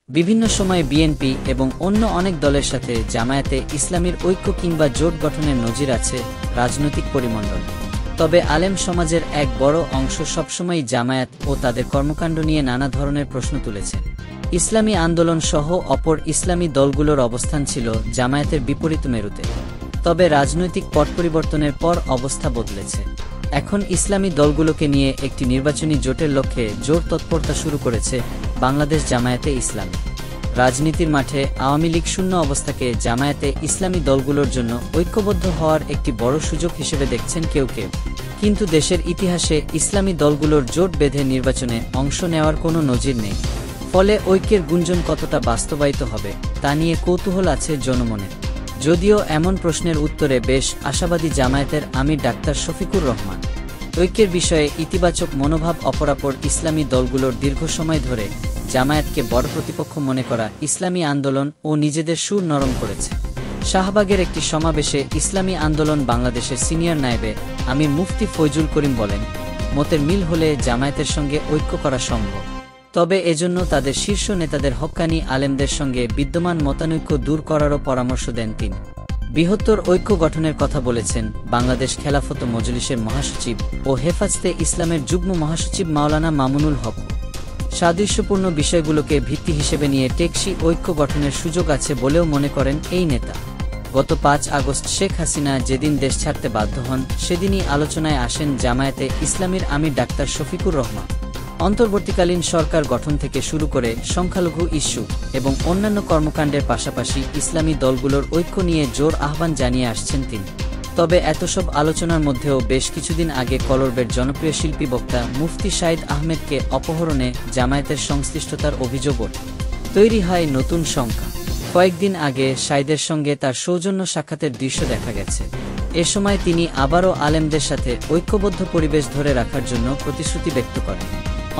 বিভিন্ন সময়ে বিএনপি এবং অন্য অনেক দলের সাথে জামায়াতে ইসলামীর ঐক্য কিংবা জোট গঠনের নজির আছে রাজনৈতিক পরিমণ্ডল। তবে আলেম সমাজের এক বড় অংশ সবসময়ই জামায়াত ও তাদের কর্মকাণ্ড নিয়ে নানা ধরনের প্রশ্ন তুলেছে। ইসলামী আন্দোলন সহ অপর ইসলামী দলগুলোর অবস্থান ছিল জামায়াতের বিপরীত মেরুতে। তবে রাজনৈতিক পট পরিবর্তনের পর অবস্থা বদলেছে। এখন ইসলামী দলগুলোকে নিয়ে একটি নির্বাচনী জোটের লক্ষ্যে জোর তৎপরতা শুরু করেছে বাংলাদেশ জামায়াতে ইসলামী। রাজনীতির মাঠে আওয়ামী লীগ শূন্য অবস্থাকে জামায়াতে ইসলামী দলগুলোর জন্য ঐক্যবদ্ধ হওয়ার একটি বড় সুযোগ হিসেবে দেখছেন কেউ কেউ। কিন্তু দেশের ইতিহাসে ইসলামী দলগুলোর জোট বেঁধে নির্বাচনে অংশ নেওয়ার কোনো নজির নেই। ফলে ঐক্যের গুঞ্জন কতটা বাস্তবায়িত হবে তা নিয়ে কৌতূহল আছে জনমনে। যদিও এমন প্রশ্নের উত্তরে বেশ আশাবাদী জামায়াতের আমির ডাক্তার শফিকুর রহমান। ঐক্যের বিষয়ে ইতিবাচক মনোভাব অপরাপর ইসলামী দলগুলোর দীর্ঘ সময় ধরে জামায়াতকে বড় প্রতিপক্ষ মনে করা ইসলামী আন্দোলন ও নিজেদের সুর নরম করেছে। শাহবাগের একটি সমাবেশে ইসলামী আন্দোলন বাংলাদেশের সিনিয়র নায়েবে আমির মুফতি ফয়জুল করিম বলেন, মতের মিল হলে জামায়াতের সঙ্গে ঐক্য করা সম্ভব। তবে এজন্য তাদের শীর্ষ নেতাদের হক্কানি আলেমদের সঙ্গে বিদ্যমান মতানৈক্য দূর করারও পরামর্শ দেন তিনি। বৃহত্তর ঐক্য গঠনের কথা বলেছেন বাংলাদেশ খেলাফত মজলিসের মহাসচিব ও হেফাজতে ইসলামের যুগ্ম মহাসচিব মাওলানা মামুনুল হক। সাদৃশ্যপূর্ণ বিষয়গুলোকে ভিত্তি হিসেবে নিয়ে টেকসই ঐক্য গঠনের সুযোগ আছে বলেও মনে করেন এই নেতা। গত 5 আগস্ট শেখ হাসিনা যেদিন দেশ ছাড়তে বাধ্য হন সেদিনই আলোচনায় আসেন জামায়াতে ইসলামীর আমির ডাক্তার শফিকুর রহমান। অন্তর্বর্তীকালীন সরকার গঠন থেকে শুরু করে সংখ্যালঘু ইস্যু এবং অন্যান্য কর্মকাণ্ডের পাশাপাশি ইসলামী দলগুলোর ঐক্য নিয়ে জোর আহ্বান জানিয়ে আসছেন তিনি। তবে এতসব আলোচনার মধ্যেও বেশ কিছুদিন আগে কলরবের জনপ্রিয় শিল্পী বক্তা মুফতি সাঈদ আহমেদকে অপহরণে জামায়াতের সংশ্লিষ্টতার অভিযোগ ওঠে। তৈরি হয় নতুন শঙ্কা। কয়েকদিন আগে সাঈদের সঙ্গে তার সৌজন্য সাক্ষাতের দৃশ্য দেখা গেছে। এ সময় তিনি আবারও আলেমদের সাথে ঐক্যবদ্ধ পরিবেশ ধরে রাখার জন্য প্রতিশ্রুতি ব্যক্ত করেন।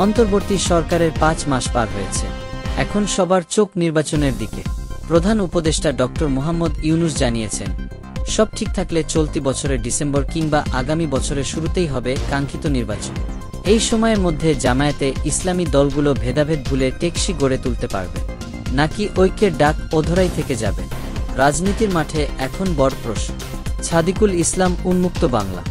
অন্তর্বর্তী সরকারের 5 মাস পার হয়েছে। এখন সবার চোখ নির্বাচনের দিকে। প্রধান উপদেষ্টা ডক্টর মোহাম্মদ ইউনূস জানিয়েছেন, সব ঠিক থাকলে চলতি বছরের ডিসেম্বর কিংবা আগামী বছরের শুরুতেই হবে কাঙ্ক্ষিত নির্বাচন। এই সময়ের মধ্যে জামায়াতে ইসলামী দলগুলো ভেদাভেদ ভুলে টেকসই গড়ে তুলতে পারবে, নাকি ঐক্যের ডাক অধরাই থেকে যাবে? রাজনীতির মাঠে এখন বড় প্রশ্ন। ছাদিকুল ইসলাম, উন্মুক্ত বাংলা।